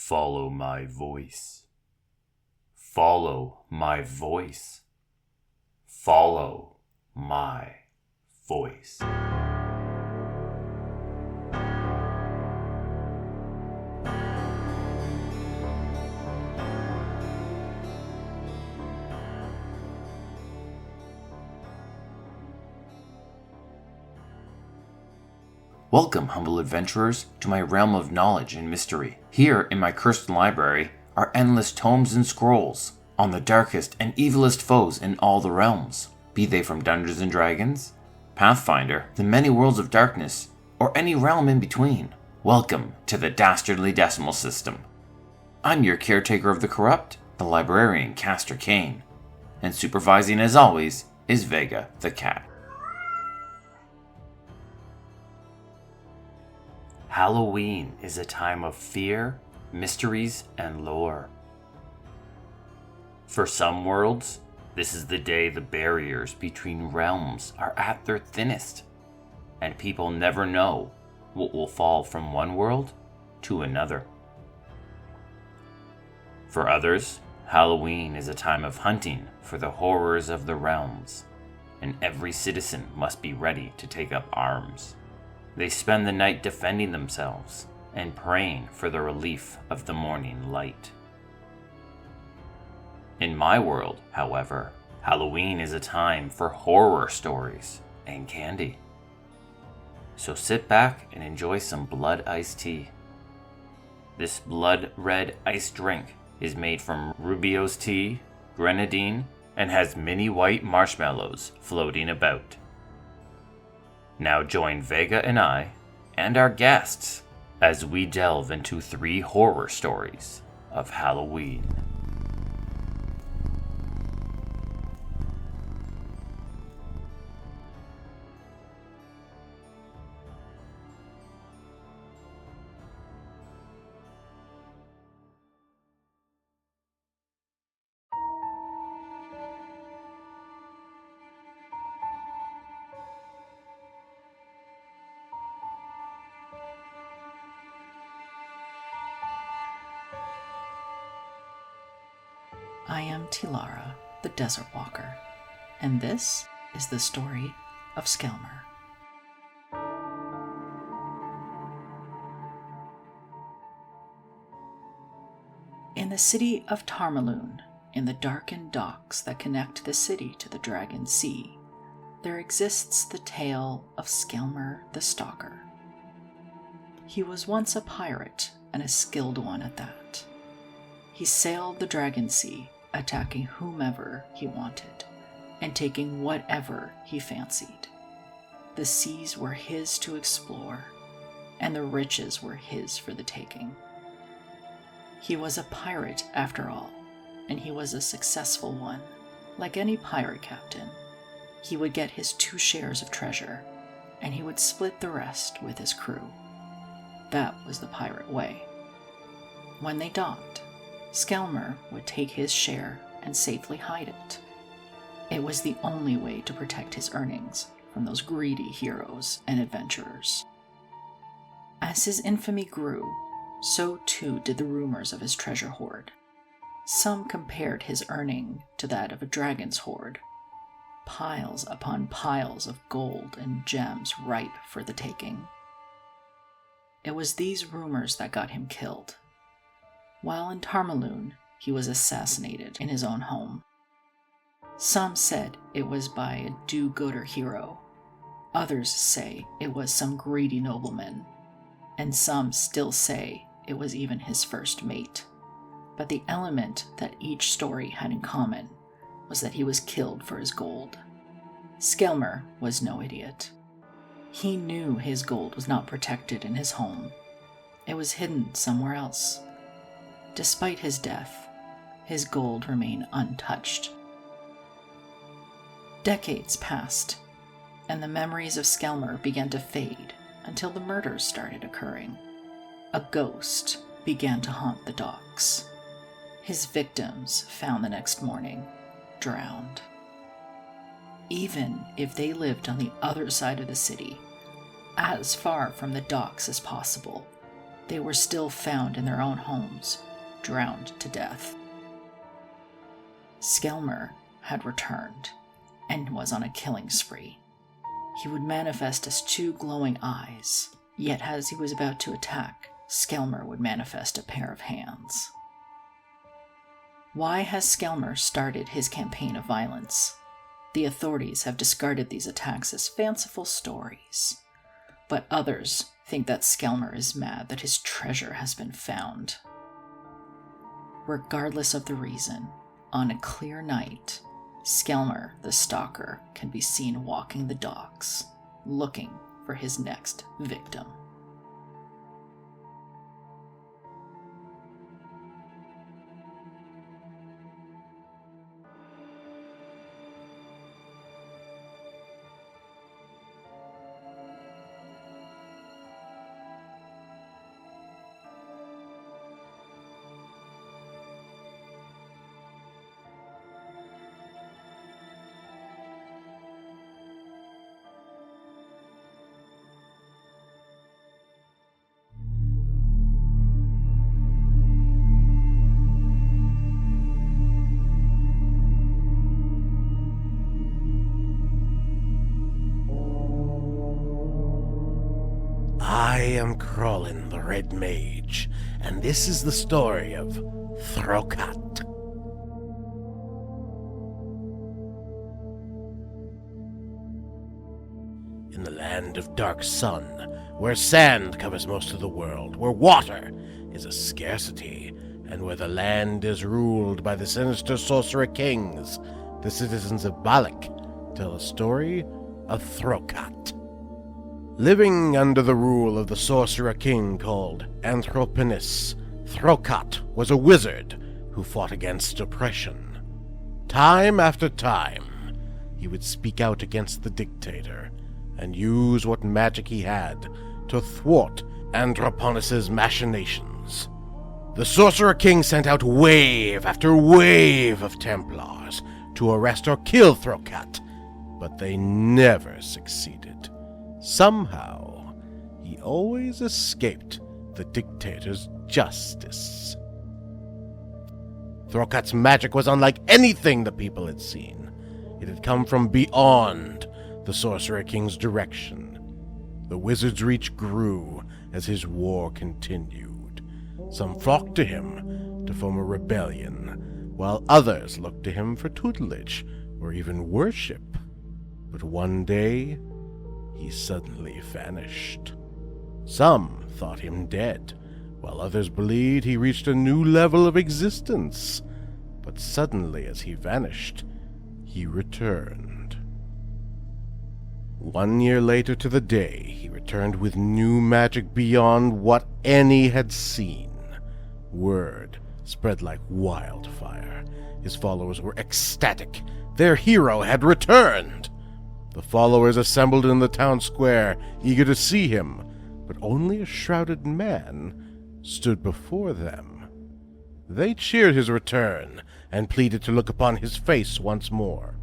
Follow my voice. Follow my voice. Follow my voice. Welcome, humble adventurers, to my realm of knowledge and mystery. Here, in my cursed library, are endless tomes and scrolls on the darkest and evilest foes in all the realms, be they from Dungeons & Dragons, Pathfinder, the many worlds of darkness, or any realm in between. Welcome to the Dastardly Decimal System. I'm your caretaker of the corrupt, the librarian Castor Cain, and supervising as always is Vega the cat. Halloween is a time of fear, mysteries, and lore. For some worlds, this is the day the barriers between realms are at their thinnest, and people never know what will fall from one world to another. For others, Halloween is a time of hunting for the horrors of the realms, and every citizen must be ready to take up arms. They spend the night defending themselves and praying for the relief of the morning light. In my world, however, Halloween is a time for horror stories and candy. So sit back and enjoy some blood iced tea. This blood red iced drink is made from Rubio's tea, grenadine, and has mini white marshmallows floating about. Now join Vega and I, and our guests, as we delve into 3 horror stories of Halloween. I am Tylara, the Desert Walker, and this is the story of Skelmur. In the city of Tarmaloon, in the darkened docks that connect the city to the Dragon Sea, there exists the tale of Skelmut the Stalker. He was once a pirate, and a skilled one at that. He sailed the Dragon Sea, attacking whomever he wanted, and taking whatever he fancied. The seas were his to explore, and the riches were his for the taking. He was a pirate after all, and he was a successful one. Like any pirate captain, he would get his 2 shares of treasure, and he would split the rest with his crew. That was the pirate way. When they docked, Skelmur would take his share and safely hide it. It was the only way to protect his earnings from those greedy heroes and adventurers. As his infamy grew, so too did the rumors of his treasure hoard. Some compared his earning to that of a dragon's hoard. Piles upon piles of gold and gems ripe for the taking. It was these rumors that got him killed. While in Tarmaloon, he was assassinated in his own home. Some said it was by a do-gooder hero. Others say it was some greedy nobleman. And some still say it was even his first mate. But the element that each story had in common was that he was killed for his gold. Skelmur was no idiot. He knew his gold was not protected in his home. It was hidden somewhere else. Despite his death, his gold remained untouched. Decades passed, and the memories of Skelmur began to fade until the murders started occurring. A ghost began to haunt the docks. His victims found the next morning, drowned. Even if they lived on the other side of the city, as far from the docks as possible, they were still found in their own homes, drowned to death. Skelmur had returned and was on a killing spree. He would manifest as two glowing eyes, yet as he was about to attack, Skelmur would manifest a pair of hands. Why has Skelmur started his campaign of violence? The authorities have discarded these attacks as fanciful stories, but others think that Skelmur is mad that his treasure has been found. Regardless of the reason, on a clear night, Skelmur the Stalker can be seen walking the docks, looking for his next victim. I am Crolin, the Red Mage, and this is the story of Throkat. In the land of Dark Sun, where sand covers most of the world, where water is a scarcity, and where the land is ruled by the sinister sorcerer kings, the citizens of Balak tell a story of Throkat. Living under the rule of the sorcerer king called Anthropinus, Throkat was a wizard who fought against oppression. Time after time, he would speak out against the dictator and use what magic he had to thwart Anthroponus's machinations. The sorcerer king sent out wave after wave of Templars to arrest or kill Throkat, but they never succeeded. Somehow, he always escaped the dictator's justice. Throkat's magic was unlike anything the people had seen. It had come from beyond the Sorcerer King's direction. The wizard's reach grew as his war continued. Some flocked to him to form a rebellion, while others looked to him for tutelage or even worship. But one day, he suddenly vanished. Some thought him dead, while others believed he reached a new level of existence. But suddenly, as he vanished, he returned. 1 year later to the day, he returned with new magic beyond what any had seen. Word spread like wildfire. His followers were ecstatic. Their hero had returned. The followers assembled in the town square, eager to see him, but only a shrouded man stood before them. They cheered his return and pleaded to look upon his face once more.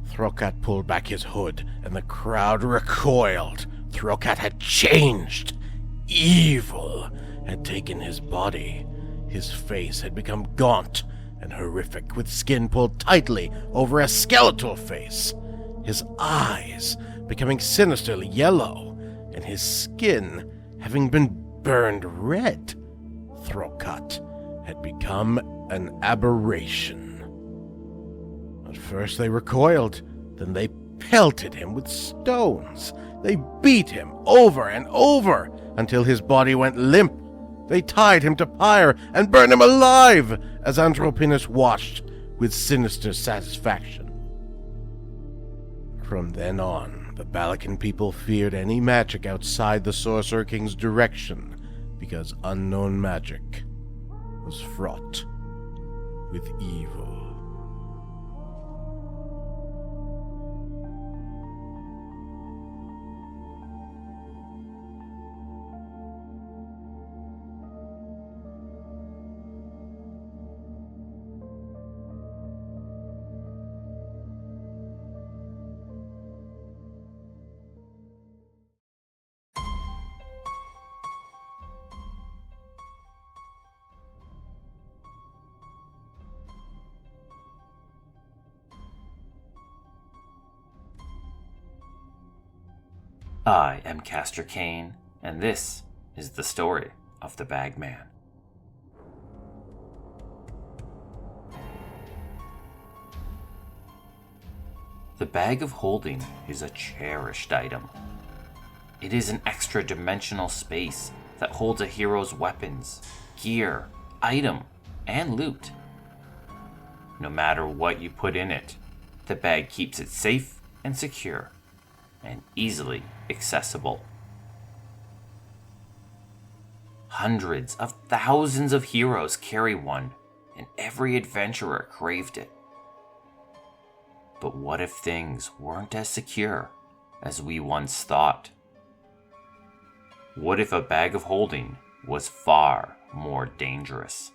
Throkat pulled back his hood, and the crowd recoiled. Throkat had changed. Evil had taken his body. His face had become gaunt and horrific, with skin pulled tightly over a skeletal face. His eyes becoming sinisterly yellow, and his skin having been burned red. Throkat had become an aberration. At first they recoiled, then they pelted him with stones. They beat him over and over until his body went limp. They tied him to pyre and burned him alive as Anthropinus watched with sinister satisfaction. From then on, the Balakan people feared any magic outside the Sorcerer King's direction, because unknown magic was fraught with evil. I am Castor Cain, and this is the story of the Bagman. The Bag of Holding is a cherished item. It is an extra-dimensional space that holds a hero's weapons, gear, item, and loot. No matter what you put in it, the bag keeps it safe and secure, and easily accessible. Hundreds of thousands of heroes carry one, and every adventurer craved it. But what if things weren't as secure as we once thought? What if a bag of holding was far more dangerous?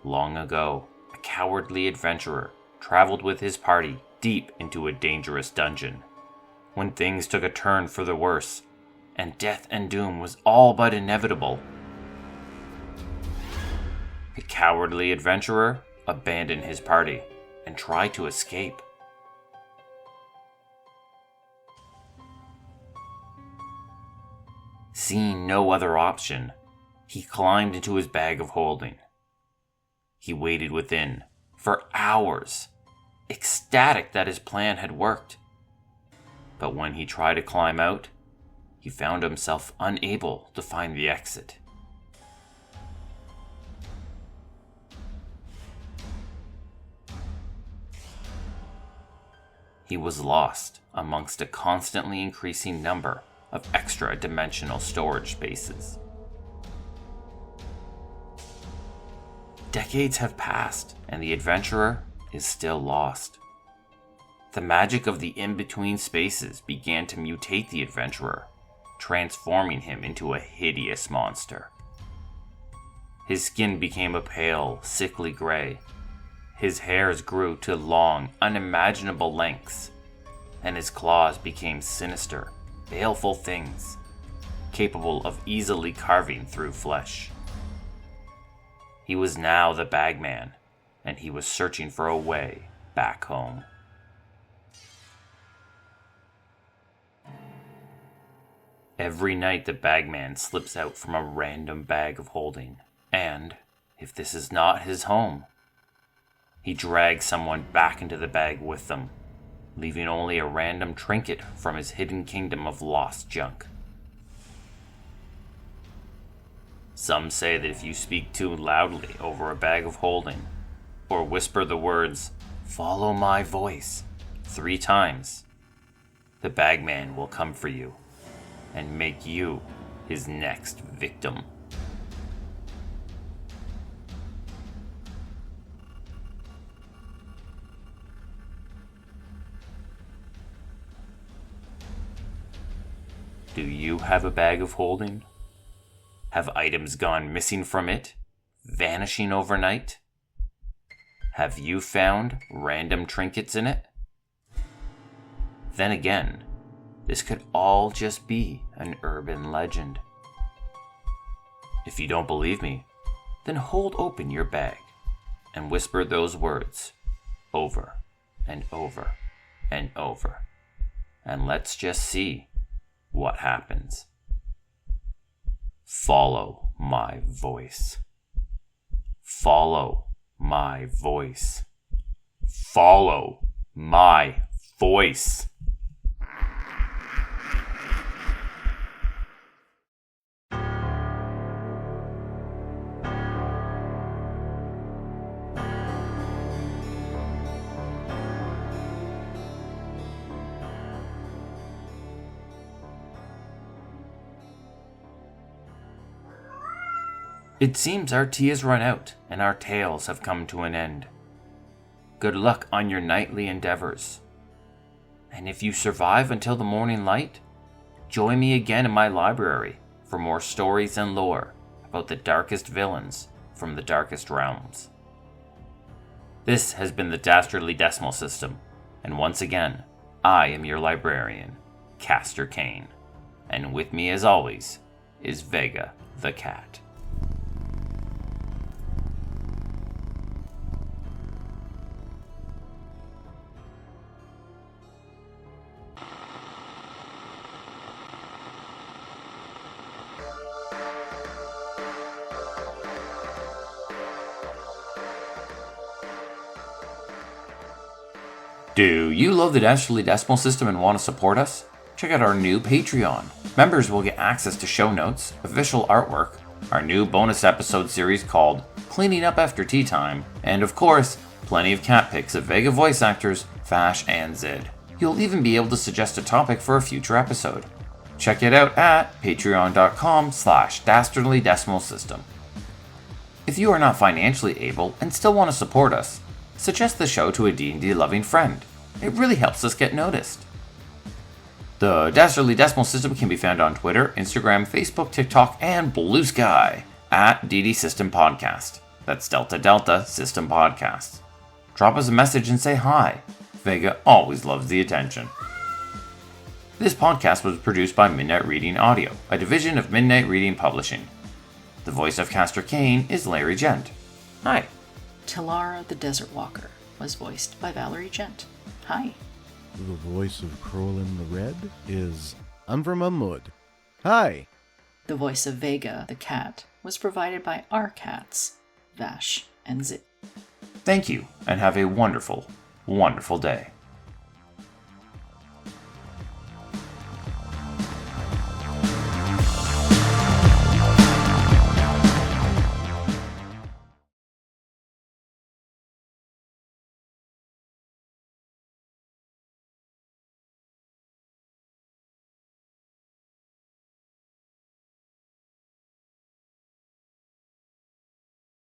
Long ago, a cowardly adventurer traveled with his party deep into a dangerous dungeon, when things took a turn for the worse, and death and doom was all but inevitable. The cowardly adventurer abandoned his party and tried to escape. Seeing no other option, he climbed into his bag of holding. He waited within for hours, ecstatic that his plan had worked. But when he tried to climb out, he found himself unable to find the exit. He was lost amongst a constantly increasing number of extra-dimensional storage spaces. Decades have passed, and the adventurer is still lost. The magic of the in-between spaces began to mutate the adventurer, transforming him into a hideous monster. His skin became a pale, sickly gray. His hairs grew to long, unimaginable lengths, and his claws became sinister, baleful things, capable of easily carving through flesh. He was now the Bagman, and he was searching for a way back home. Every night the Bagman slips out from a random bag of holding, and, if this is not his home, he drags someone back into the bag with them, leaving only a random trinket from his hidden kingdom of lost junk. Some say that if you speak too loudly over a bag of holding, or whisper the words, "Follow my voice," 3 times, the Bagman will come for you and make you his next victim. Do you have a bag of holding? Have items gone missing from it, vanishing overnight? Have you found random trinkets in it? Then again, this could all just be an urban legend. If you don't believe me, then hold open your bag and whisper those words over and over and over, and let's just see what happens. Follow my voice. Follow my voice. Follow my voice. It seems our tea has run out, and our tales have come to an end. Good luck on your nightly endeavors. And if you survive until the morning light, join me again in my library for more stories and lore about the darkest villains from the darkest realms. This has been the Dastardly Decimal System, and once again, I am your librarian, Castor Cain. And with me as always is Vega the cat. Do you love the Dastardly Decimal System and want to support us? Check out our new Patreon. Members will get access to show notes, official artwork, our new bonus episode series called Cleaning Up After Tea Time, and of course, plenty of cat pics of Vega voice actors Vash and Zid. You'll even be able to suggest a topic for a future episode. Check it out at patreon.com/Dastardly Decimal System. If you are not financially able and still want to support us, suggest the show to a D&D loving friend. It really helps us get noticed. The Dastardly Decimal System can be found on Twitter, Instagram, Facebook, TikTok, and BlueSky at DD System Podcast. That's Delta Delta System Podcast. Drop us a message and say hi. Vega always loves the attention. This podcast was produced by Midnight Reading Audio, a division of Midnight Reading Publishing. The voice of Castor Cain is Larry Gent. Hi. Tylara the Desert Walker was voiced by Valerie Gent. Hi. The voice of Crolin the Red is Anver Mahmud. Hi. The voice of Vega the cat was provided by our cats, Vash and Zid. Thank you, and have a wonderful, wonderful day.